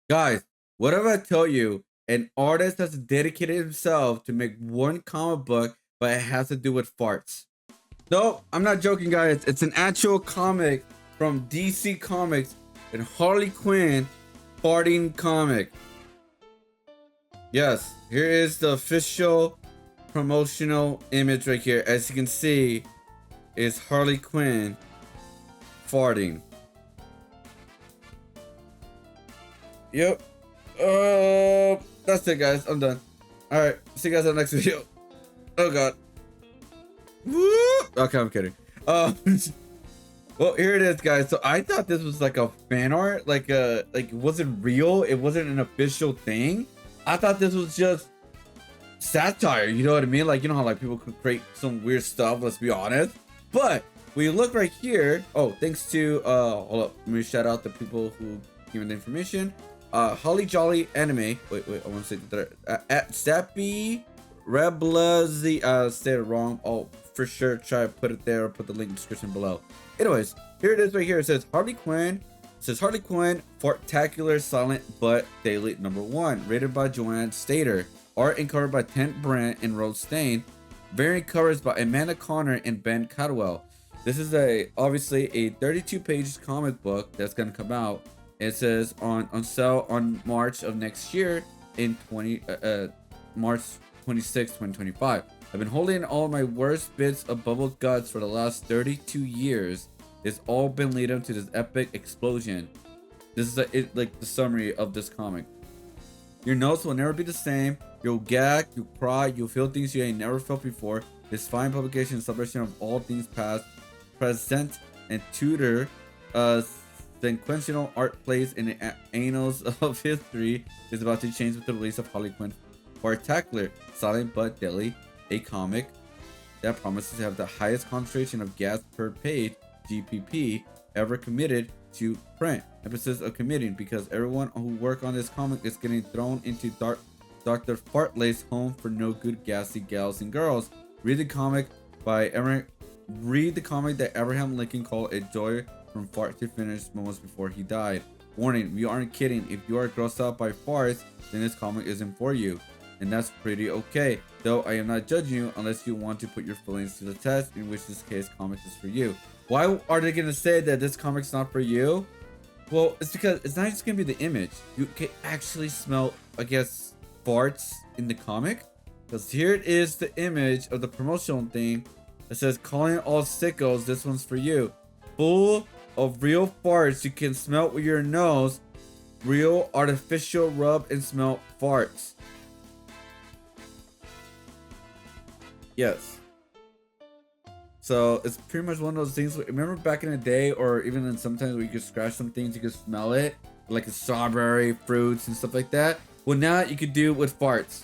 Guys, what if I tell you an artist has dedicated himself to make one comic book, but it has to do with farts? No, I'm not joking, guys. It's an actual comic from DC Comics and Harley Quinn farting comic. Yes, here is the official promotional image right here. As you can see, is Harley Quinn farting. Yep. That's it, guys. I'm done. All right. See you guys on the next video. Oh God. Woo! Okay, I'm kidding. Well, here it is, guys. So I thought this was like a fan art, like it wasn't real. It wasn't an official thing. I thought this was just satire. You know what I mean? Like, you know how like people could create some weird stuff. Let's be honest. But when you look right here, oh, thanks to hold up, let me shout out the people who gave me the information. Holly Jolly Anime. Wait, I want to say that at Sappy Reblazy. Said it wrong. I'll for sure try to put it there or put the link in the description below. Anyways, here it is right here. It says Harley Quinn. It says Harley Quinn Fartacular Silent But Daily #1. Rated by Joanne Stater. Art and cover by Tent Brand and Rose Stain. Variant covers by Amanda Connor and Ben Cadwell. This is obviously a 32-page comic book that's gonna come out. It says on sale on March of next year in March 26, 2025. I've been holding all my worst bits of bubble guts for the last 32 years. It's all been leading up to this epic explosion. This is like the summary of this comic. Your notes will never be the same. You'll gag, you'll cry, you'll feel things you ain't never felt before. This fine publication is a celebration of all things past, present, and tutor sequential art plays in the annals of history is about to change with the release of Harley Quinn Fartacular Silent But Deadly, a comic that promises to have the highest concentration of gas per page GPP ever committed to print. Emphasis of committing because everyone who worked on this comic is getting thrown into Dr. Fartlay's home for no good gassy gals and girls. Read the comic that Abraham Lincoln called a joy from fart to finish moments before he died. Warning, we aren't kidding. If you are grossed out by farts, then this comic isn't for you. And that's pretty okay. Though I am not judging you unless you want to put your feelings to the test, in which this case comic is for you. Why are they gonna say that this comic's not for you? Well, it's because it's not just gonna be the image. You can actually smell, I guess, farts in the comic. Because here it is, the image of the promotional thing. It says, calling all sickos, this one's for you. Full of real farts you can smell with your nose. Real artificial rub and smell farts. Yes. So it's pretty much one of those things. Remember back in the day, or even in sometimes where you could scratch some things, you could smell it, like a strawberry, fruits, and stuff like that. Well, now you could do it with farts.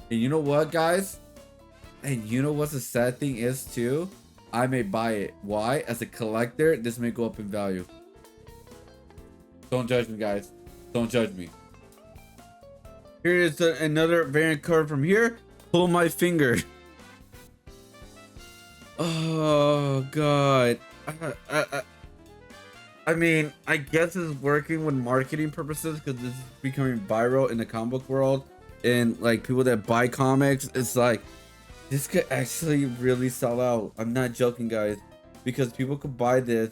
And you know what, guys? And you know what the sad thing is too? I may buy it. Why? As a collector, this may go up in value. Don't judge me, guys. Don't judge me. Here is another variant card from here. Pull my finger. Oh God. I mean, I guess it's working with marketing purposes because this is becoming viral in the comic book world, and like people that buy comics, it's like this could actually really sell out. I'm not joking, guys, because people could buy this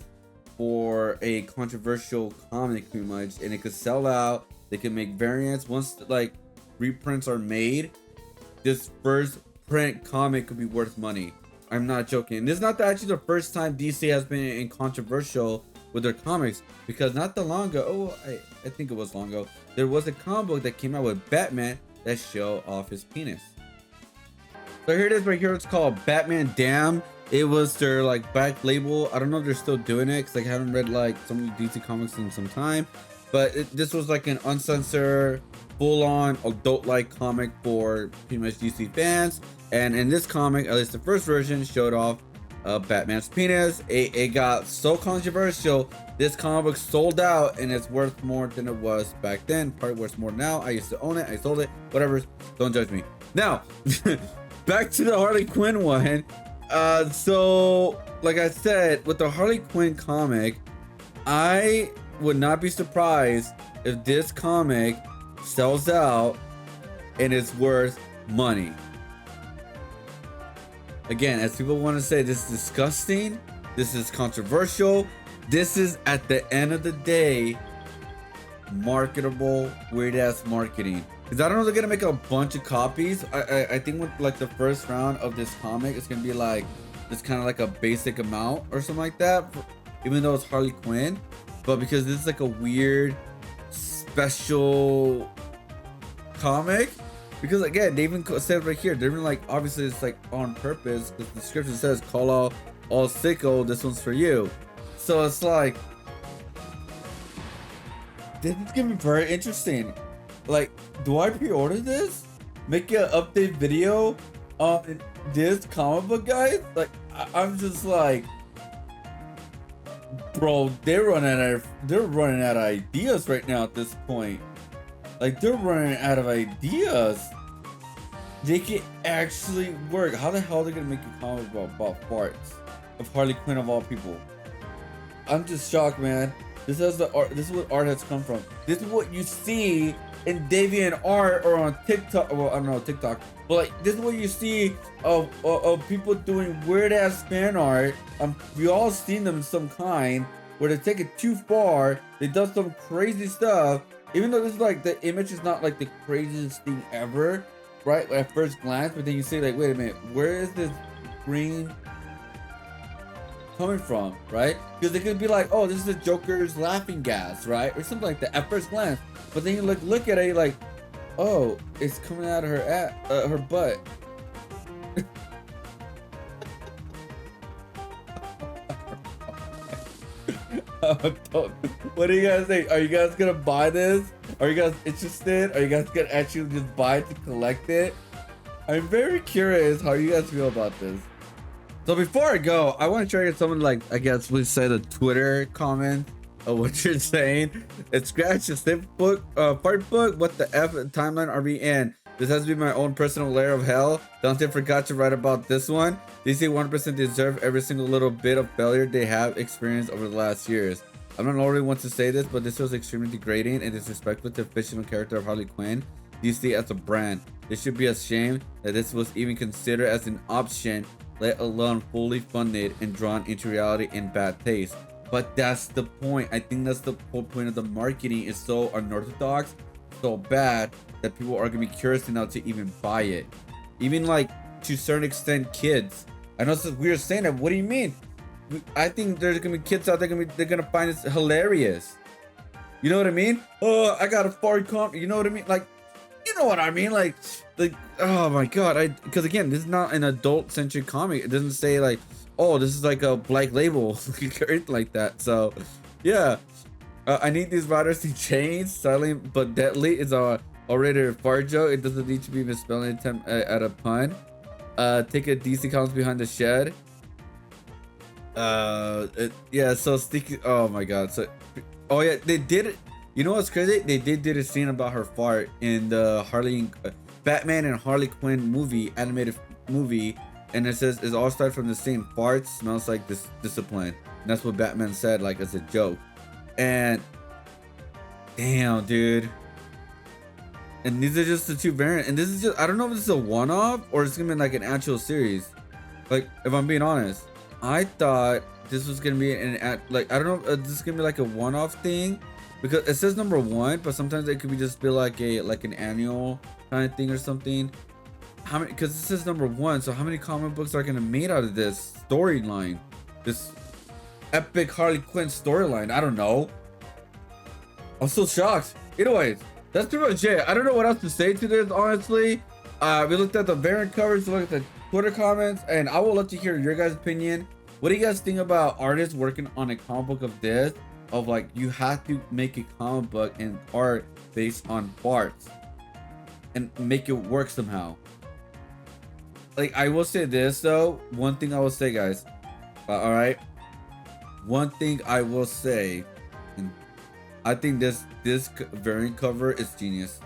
for a controversial comic pretty much, and it could sell out. They can make variants once like reprints are made. This first print comic could be worth money. I'm not joking. This is not actually the first time DC has been in controversial with their comics, because not that long ago, I think it was long ago, there was a comic book that came out with Batman that showed off his penis. So here it is right here. It's called Batman Damn. It was their like back label. I don't know if they're still doing it because I haven't read like some of the DC comics in some time, but this was like an uncensored, full-on adult-like comic for pretty much DC fans. And in this comic, at least the first version, showed off Batman's penis. It got so controversial, this comic book sold out, and it's worth more than it was back then. Probably worth more now. I used to own it. I sold it. Whatever. Don't judge me. Now, back to the Harley Quinn one. So, like I said, with the Harley Quinn comic, I would not be surprised if this comic sells out and it's worth money. Again, as people want to say, this is disgusting, this is controversial, this is at the end of the day marketable weird ass marketing. Because I don't know, they're gonna make a bunch of copies. I think with like the first round of this comic, it's gonna be like it's kind of like a basic amount or something like that, even though it's Harley Quinn. But because this is like a weird special comic, because again, they even said right here, they're even like, obviously it's like on purpose because the description says call out all sicko, this one's for you. So it's like, this is gonna be very interesting. Like, do I pre-order this? Make an update video on this comic book, guys? Like, I'm just like, bro, they're running out of ideas right now at this point. Like, they're running out of ideas. They can actually work. How the hell are they gonna make a comic about farts of Harley Quinn of all people? I'm just shocked, man. This is the art. This is what art has come from. This is what you see in Deviant art or on TikTok. Well, I don't know TikTok, but like this is what you see of people doing weird ass fan art. We all seen them in some kind where they take it too far. They do some crazy stuff. Even though this is like the image is not like the craziest thing ever, right? Like at first glance, but then you say like, wait a minute, where is this green coming from, right? Because they could be like, oh, this is the Joker's laughing gas, right? Or something like that at first glance. But then you look at it, you're like, oh, it's coming out of her butt. What do you guys think? Are you guys gonna buy this? Are you guys interested? Are you guys gonna actually just buy it to collect it? I'm very curious how you guys feel about this. So before I go, I want to try to get someone like, I guess please say the Twitter comment of what you're saying. It's scratch the sniff book, part book. What the F timeline are we in? This has to be my own personal layer of hell. Dante forgot to write about this one. DC 1% deserve every single little bit of failure they have experienced over the last years. I'm not only one to say this, but this was extremely degrading and disrespectful to the fictional character of Harley Quinn. DC as a brand. They should be ashamed that this was even considered as an option, let alone fully funded and drawn into reality in bad taste. But that's the point. I think that's the whole point of the marketing is so unorthodox, so bad that people are gonna be curious enough to even buy it. Even like to a certain extent, kids. I know it's weird saying that. What do you mean? I think there's gonna be kids out there they're gonna find this hilarious. You know what I mean? Oh, I got a fart comp. You know what I mean? Like, you know what I mean? Like, oh my god! Because again, this is not an adult-centric comic. It doesn't say like, oh, this is like a black label or anything like that. So, yeah, I need these writers to change. Silent but deadly is already a fart joke. It doesn't need to be misspelling attempt at a pun. Take a DC Comics behind the shed. Yeah. So sticky. Oh my god. So, oh yeah, they did it. You know what's crazy? They did a scene about her fart in the Batman and Harley Quinn movie, animated movie, and it says it all started from the same fart smells like this discipline. And that's what Batman said, like as a joke. And damn, dude. And these are just the two variants. And this is just, I don't know if this is a one-off or it's gonna be like an actual series. Like, if I'm being honest, I thought this was gonna be like, I don't know if this is gonna be like a one-off thing, because it says #1, but sometimes it could be just be like an annual kind of thing or something. How many? Because it says #1, so how many comic books are gonna made out of this storyline, this epic Harley Quinn storyline? I don't know. I'm so shocked. Anyways, that's pretty much it. I don't know what else to say to this, honestly. We looked at the variant covers, looked at the Twitter comments, and I would love to hear your guys' opinion. What do you guys think about artists working on a comic book of this? Of like, you have to make a comic book and art based on farts and make it work somehow. Like, I will say this though. One thing I will say, guys. All right. One thing I will say, and I think this variant cover is genius.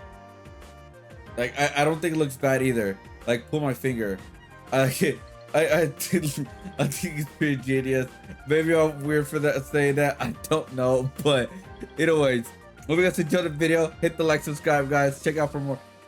Like, I don't think it looks bad either. Like, pull my finger. I think it's pretty genius. Maybe I'm weird for that saying that. I don't know, but Either ways, hope you guys enjoyed the video. Hit the like, subscribe, guys. Check out the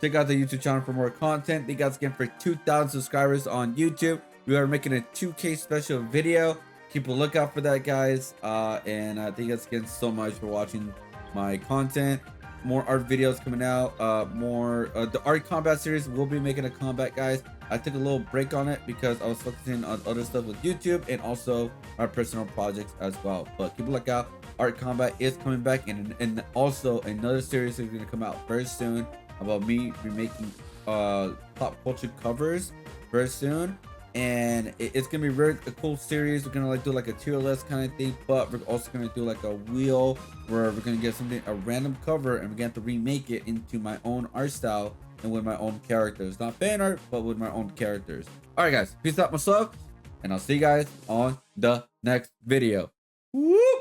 YouTube channel for more content. Thank you guys again for 2,000 subscribers on YouTube. We are making a 2K special video. Keep a lookout for that, guys. And thank you guys again so much for watching my content. More art videos coming out. More the art combat series. We'll be making a combat, guys. I took a little break on it because I was focusing on other stuff with YouTube and also my personal projects as well. But keep a lookout. Art combat is coming back, and also another series is going to come out very soon about me remaking pop culture covers very soon. And it's gonna be very a cool series. We're gonna like do like a tier list kind of thing, but we're also gonna do like a wheel where we're gonna get something, a random cover, and we're gonna have to remake it into my own art style and with my own characters, not fan art, but with my own characters. All right, guys, peace out, myself, and I'll see you guys on the next video. Woo!